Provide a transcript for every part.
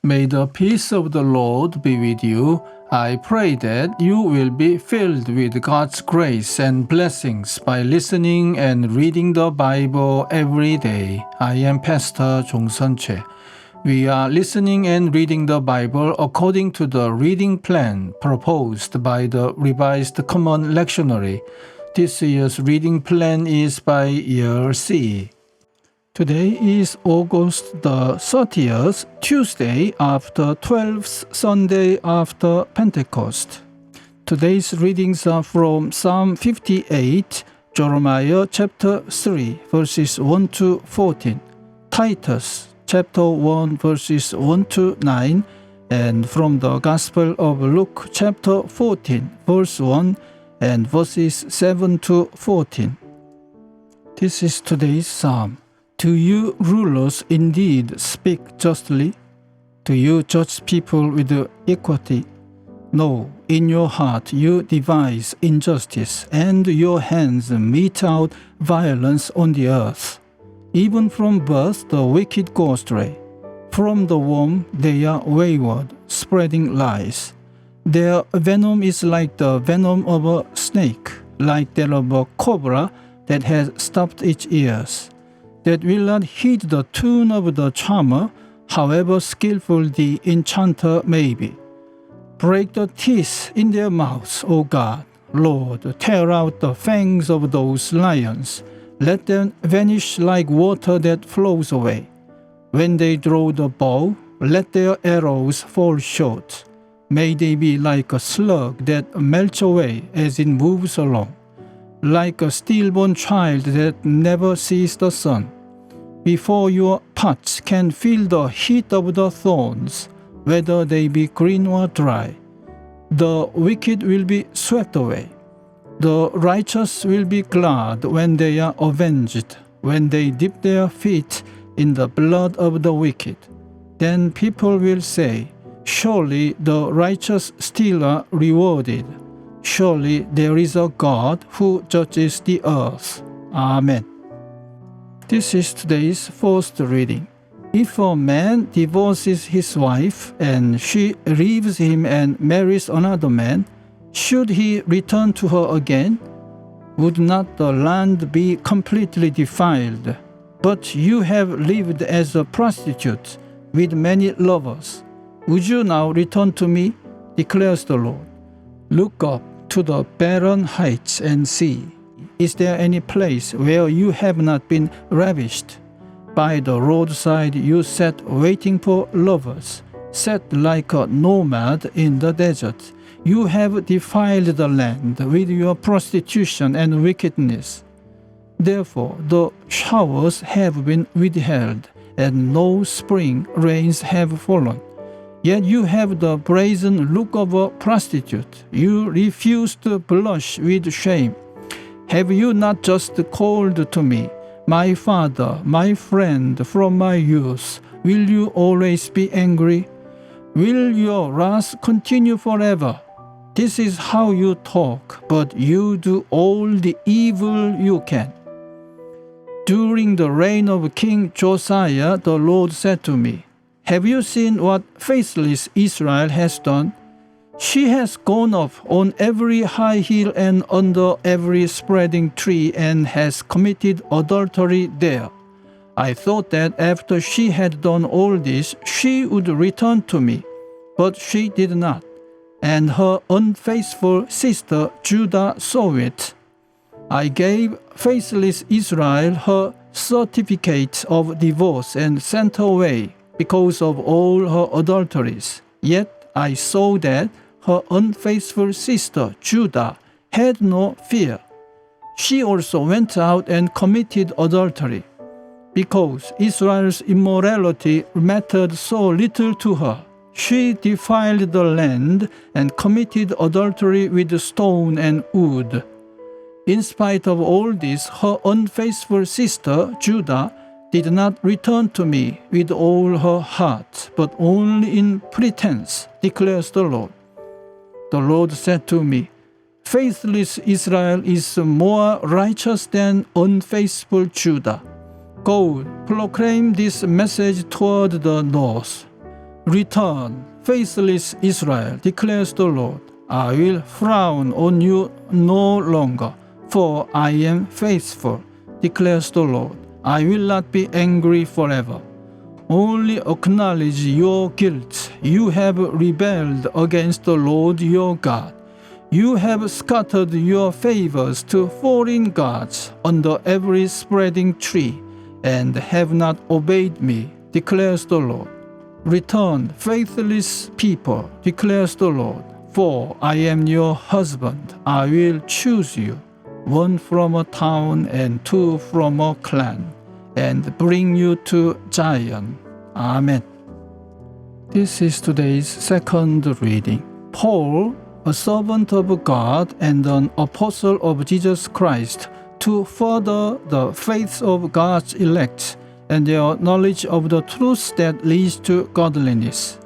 May the peace of the Lord be with you. I pray that you will be filled with God's grace and blessings by listening and reading the Bible every day. I am Pastor 종선채. We are listening and reading the Bible according to the reading plan proposed by the Revised Common Lectionary. This year's reading plan is by year C. Today is August the 30th, Tuesday after 12th Sunday after Pentecost. Today's readings are from Psalm 58, Jeremiah chapter 3, verses 1 to 14, Titus chapter 1, verses 1 to 9, and from the Gospel of Luke chapter 14, verse 1, and verses 7 to 14. This is today's psalm. Do you rulers indeed speak justly? Do you judge people with equity? No, in your heart you devise injustice, and your hands mete out violence on the earth. Even from birth the wicked go astray. From the womb they are wayward, spreading lies. Their venom is like the venom of a snake, like that of a cobra that has stopped its ears, that will not heed the tune of the charmer, however skillful the enchanter may be. Break the teeth in their mouths, O God, Lord, tear out the fangs of those lions. Let them vanish like water that flows away. When they draw the bow, let their arrows fall short. May they be like a slug that melts away as it moves along, like a stillborn child that never sees the sun. Before your pots can feel the heat of the thorns, whether they be green or dry, the wicked will be swept away. The righteous will be glad when they are avenged, when they dip their feet in the blood of the wicked. Then people will say, surely the righteous still are rewarded. Surely there is a God who judges the earth. Amen. This is today's first reading. If a man divorces his wife and she leaves him and marries another man, should he return to her again? Would not the land be completely defiled? But you have lived as a prostitute with many lovers. Would you now return to me? Declares the Lord. Look up to the barren heights and see. Is there any place where you have not been ravished? By the roadside you sat waiting for lovers, sat like a nomad in the desert. You have defiled the land with your prostitution and wickedness. Therefore the showers have been withheld, and no spring rains have fallen. Yet you have the brazen look of a prostitute. You refuse to blush with shame. Have you not just called to me, my father, my friend from my youth? Will you always be angry? Will your wrath continue forever? This is how you talk, but you do all the evil you can. During the reign of King Josiah, the Lord said to me, have you seen what faithless Israel has done? She has gone up on every high hill and under every spreading tree and has committed adultery there. I thought that after she had done all this, she would return to me, but she did not. And her unfaithful sister Judah saw it. I gave faithless Israel her certificate of divorce and sent her away because of all her adulteries. Yet I saw that her unfaithful sister Judah had no fear. She also went out and committed adultery. Because Israel's immorality mattered so little to her, she defiled the land and committed adultery with stone and wood. In spite of all this, her unfaithful sister Judah did not return to me with all her heart, but only in pretense, declares the Lord. The Lord said to me, faithless Israel is more righteous than unfaithful Judah. Go, proclaim this message toward the north. Return, faithless Israel, declares the Lord. I will frown on you no longer, for I am faithful, declares the Lord. I will not be angry forever. Only acknowledge your guilt. You have rebelled against the Lord your God. You have scattered your favors to foreign gods under every spreading tree, and have not obeyed me, declares the Lord. Return, faithless people, declares the Lord, for I am your husband. I will choose you, one from a town and two from a clan, and bring you to Zion. Amen. This is today's second reading. Paul, a servant of God and an apostle of Jesus Christ, to further the faith of God's elect and their knowledge of the truth that leads to godliness,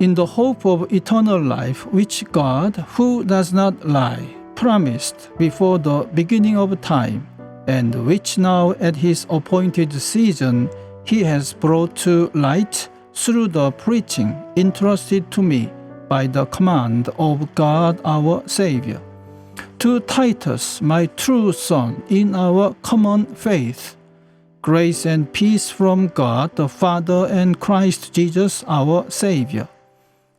in the hope of eternal life, which God, who does not lie, promised before the beginning of time, and which now at his appointed season he has brought to light through the preaching entrusted to me by the command of God our Savior. To Titus, my true son, in our common faith, grace and peace from God the Father and Christ Jesus our Savior.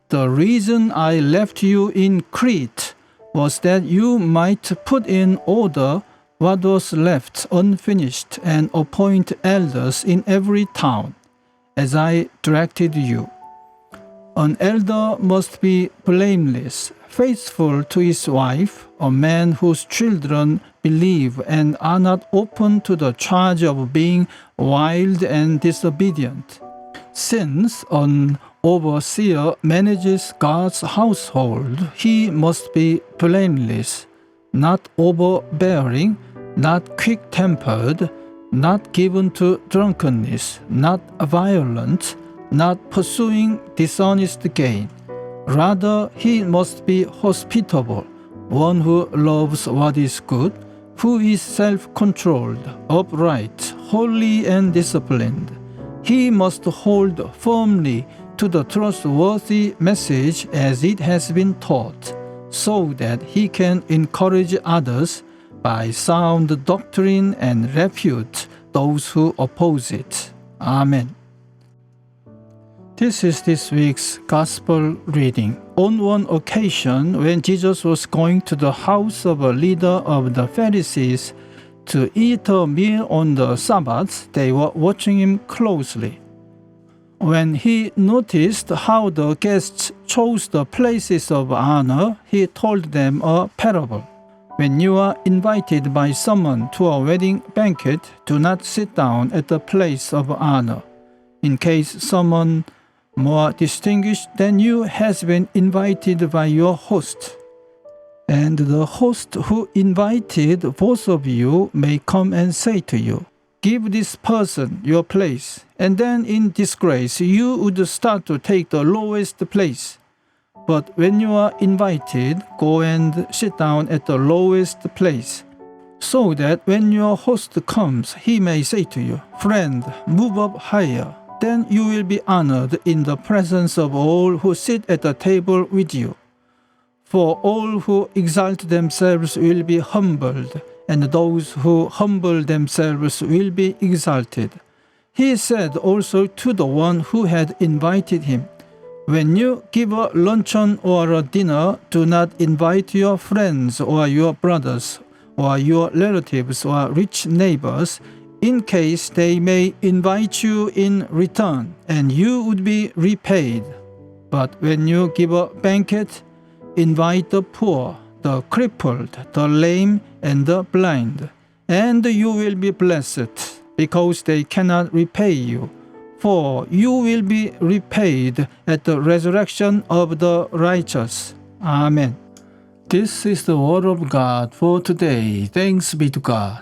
The reason I left you in Crete was that you might put in order what was left unfinished and appoint elders in every town, as I directed you. An elder must be blameless, faithful to his wife, a man whose children believe and are not open to the charge of being wild and disobedient. Since an overseer manages God's household, he must be blameless, not overbearing, not quick-tempered, not given to drunkenness, not violent, not pursuing dishonest gain. Rather, he must be hospitable, one who loves what is good, who is self-controlled, upright, holy, and disciplined. He must hold firmly to the trustworthy message as it has been taught, so that he can encourage others by sound doctrine and refute those who oppose it. Amen. This is this week's Gospel reading. On one occasion, when Jesus was going to the house of a leader of the Pharisees to eat a meal on the Sabbath, they were watching him closely. When he noticed how the guests chose the places of honor, he told them a parable. When you are invited by someone to a wedding banquet, do not sit down at the place of honor, in case someone more distinguished than you has been invited by your host. And the host who invited both of you may come and say to you, "Give this person your place," and then in disgrace you would start to take the lowest place. But when you are invited, go and sit down at the lowest place, so that when your host comes, he may say to you, "Friend, move up higher." Then you will be honored in the presence of all who sit at the table with you. For all who exalt themselves will be humbled, and those who humble themselves will be exalted. He said also to the one who had invited him, "When you give a luncheon or a dinner, do not invite your friends or your brothers or your relatives or rich neighbors, in case they may invite you in return, and you would be repaid. But when you give a banquet, invite the poor, the crippled, the lame, and the blind, and you will be blessed, because they cannot repay you, for you will be repaid at the resurrection of the righteous." Amen. This is the word of God for today. Thanks be to God.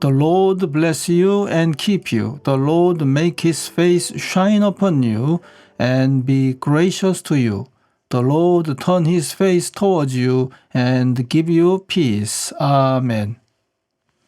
The Lord bless you and keep you. The Lord make his face shine upon you and be gracious to you. The Lord turn his face towards you and give you peace. Amen.